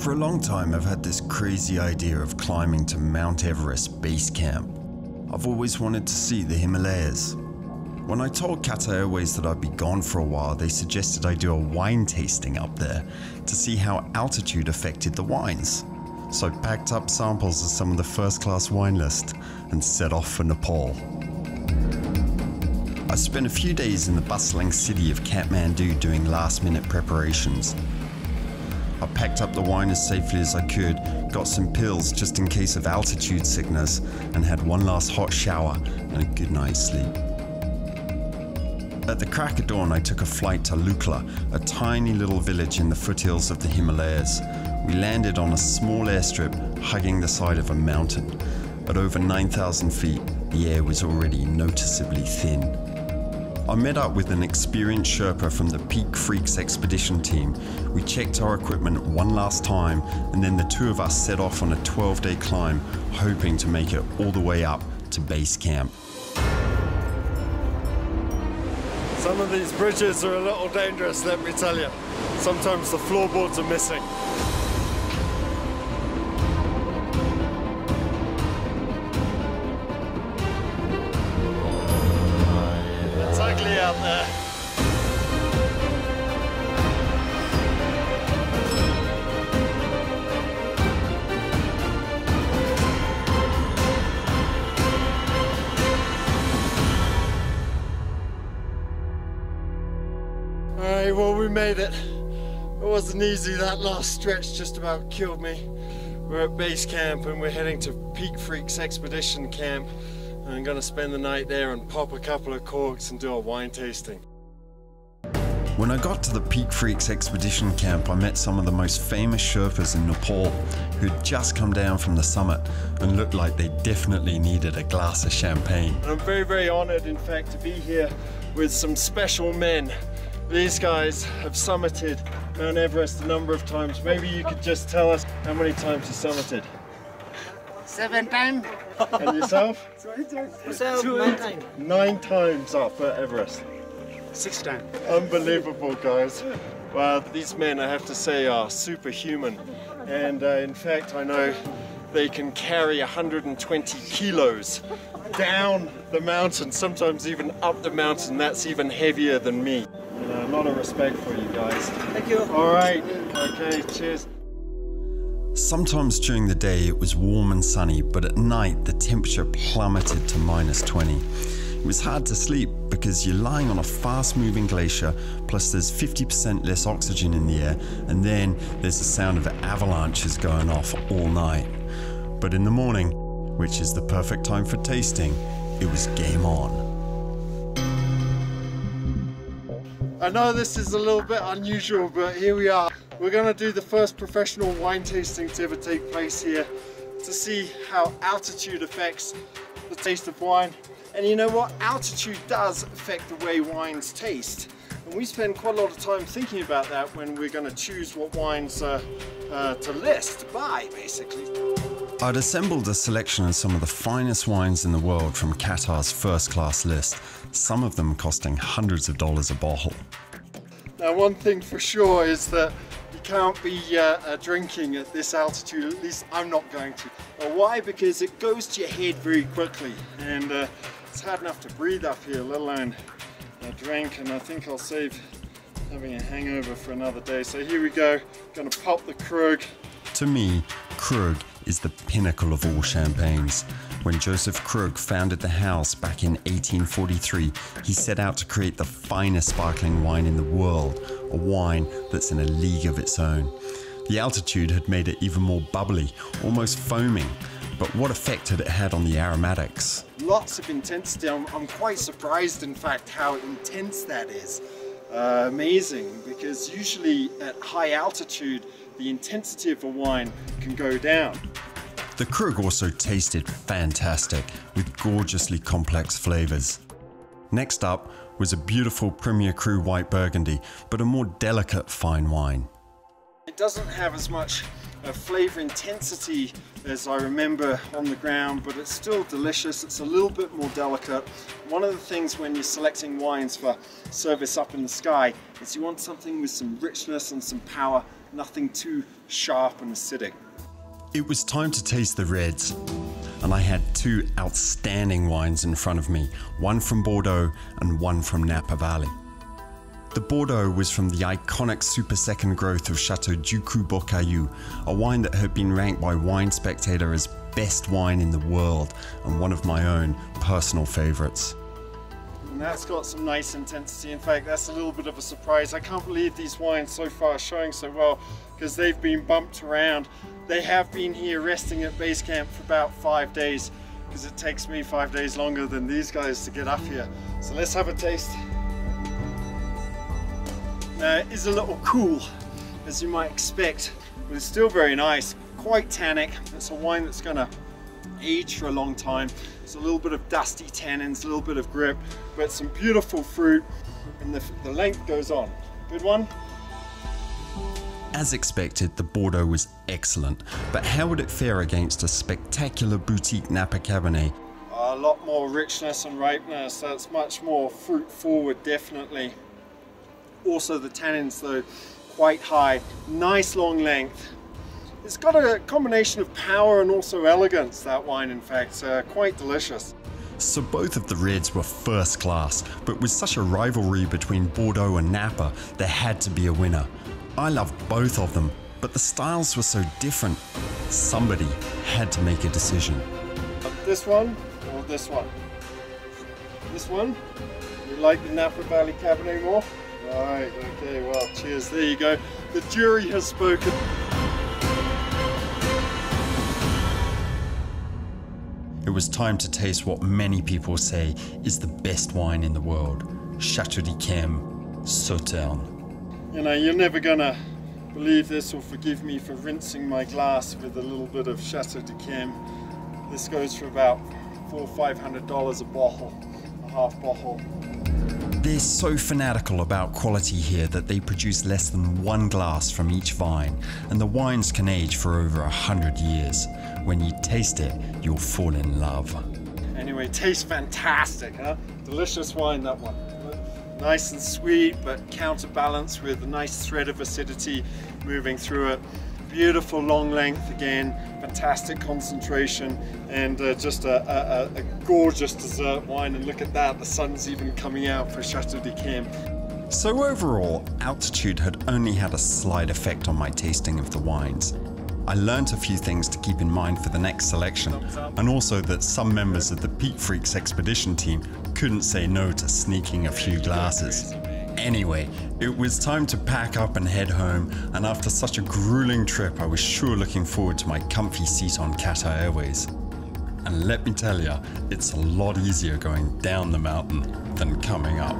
For a long time, I've had this crazy idea of climbing to Mount Everest base camp. I've always wanted to see the Himalayas. When I told Qatar Airways that I'd be gone for a while, they suggested I do a wine tasting up there to see how altitude affected the wines. So I packed up samples of some of the first-class wine list and set off for Nepal. I spent a few days in the bustling city of Kathmandu doing last-minute preparations. I packed up the wine as safely as I could, got some pills just in case of altitude sickness, and had one last hot shower and a good night's sleep. At the crack of dawn, I took a flight to Lukla, a tiny little village in the foothills of the Himalayas. We landed on a small airstrip hugging the side of a mountain. At over 9,000 feet, the air was already noticeably thin. I met up with an experienced Sherpa from the Peak Freaks expedition team. We checked our equipment one last time, and then the two of us set off on a 12-day climb, hoping to make it all the way up to base camp. Some of these bridges are a little dangerous, let me tell you. Sometimes the floorboards are missing. It's ugly out there. Alright, well, we made it. It wasn't easy. That last stretch just about killed me. We're at base camp and we're heading to Peak Freaks expedition camp. I'm gonna spend the night there and pop a couple of corks and do a wine tasting. When I got to the Peak Freaks expedition camp, I met some of the most famous Sherpas in Nepal who'd just come down from the summit and looked like they definitely needed a glass of champagne. And I'm very, very honored, in fact, to be here with some special men. These guys have summited Mount Everest a number of times. Maybe you could just tell us how many times you summited. 7 times. And yourself? 9 times. 9 times up at Everest. 6 times. Unbelievable, guys. Well, these men, I have to say, are superhuman. And in fact, I know they can carry 120 kilos down the mountain, sometimes even up the mountain. That's even heavier than me. A lot of respect for you guys. Thank you. All right. Okay, cheers. Sometimes during the day it was warm and sunny, but at night the temperature plummeted to -20. It was hard to sleep because you're lying on a fast-moving glacier, plus there's 50% less oxygen in the air, and then there's the sound of avalanches going off all night. But in the morning, which is the perfect time for tasting, it was game on. I know this is a little bit unusual, but here we are. We're going to do the first professional wine tasting to ever take place here to see how altitude affects the taste of wine. And you know what? Altitude does affect the way wines taste. And we spend quite a lot of time thinking about that when we're going to choose what wines to list, to buy, basically. I'd assembled a selection of some of the finest wines in the world from Qatar's first-class list, some of them costing hundreds of dollars a bottle. Now, one thing for sure is that you can't be drinking at this altitude, at least I'm not going to. Why? Because it goes to your head very quickly, and it's hard enough to breathe up here, let alone drink, and I think I'll save having a hangover for another day. So here we go, gonna pop the Krug. To me, Krug is the pinnacle of all champagnes. When Joseph Krug founded the house back in 1843, he set out to create the finest sparkling wine in the world, a wine that's in a league of its own. The altitude had made it even more bubbly, almost foaming, but what effect had it had on the aromatics? Lots of intensity. I'm quite surprised, in fact, how intense that is. Amazing, because usually at high altitude, the intensity of a wine can go down. The Krug also tasted fantastic, with gorgeously complex flavors. Next up was a beautiful Premier Cru White Burgundy, but a more delicate fine wine. It doesn't have as much flavor intensity as I remember on the ground, but it's still delicious. It's a little bit more delicate. One of the things when you're selecting wines for service up in the sky is you want something with some richness and some power, nothing too sharp and acidic. It was time to taste the reds, and I had two outstanding wines in front of me, one from Bordeaux and one from Napa Valley. The Bordeaux was from the iconic super second growth of Chateau Ducru-Bocaillou, a wine that had been ranked by Wine Spectator as best wine in the world and one of my own personal favorites. And that's got some nice intensity. In fact, that's a little bit of a surprise. I can't believe these wines so far are showing so well because they've been bumped around. They have been here resting at base camp for about 5 days because it takes me 5 days longer than these guys to get up here. So let's have a taste. Now, it is a little cool, as you might expect, but it's still very nice, quite tannic. It's a wine that's going to age for a long time. It's a little bit of dusty tannins, a little bit of grip, but some beautiful fruit, and the length goes on. Good one? As expected, the Bordeaux was excellent, but how would it fare against a spectacular boutique Napa Cabernet? A lot more richness and ripeness, so it's much more fruit forward, definitely. Also the tannins though, quite high, nice long length. It's got a combination of power and also elegance, that wine in fact, quite delicious. So both of the reds were first class, but with such a rivalry between Bordeaux and Napa, there had to be a winner. I loved both of them, but the styles were so different. Somebody had to make a decision. This one or this one? This one? You like the Napa Valley Cabernet more? Right, okay, well, cheers, there you go. The jury has spoken. It was time to taste what many people say is the best wine in the world, Chateau d'Yquem Sauternes. You know, you're never gonna believe this or forgive me for rinsing my glass with a little bit of Chateau d'Yquem. This goes for about $400 or $500 a bottle, a half bottle. They're so fanatical about quality here that they produce less than one glass from each vine, and the wines can age for over 100 years. When you taste it, you'll fall in love. Anyway, tastes fantastic, huh? Delicious wine, that one. Nice and sweet, but counterbalanced with a nice thread of acidity moving through it. Beautiful long length again, fantastic concentration, and just a gorgeous dessert wine. And look at that, the sun's even coming out for Chateau d'Yquem. So overall, altitude had only had a slight effect on my tasting of the wines. I learnt a few things to keep in mind for the next selection, and also that some members of the Peak Freaks expedition team couldn't say no to sneaking a few glasses. Anyway, it was time to pack up and head home, and after such a grueling trip, I was sure looking forward to my comfy seat on Qatar Airways. And let me tell you, it's a lot easier going down the mountain than coming up.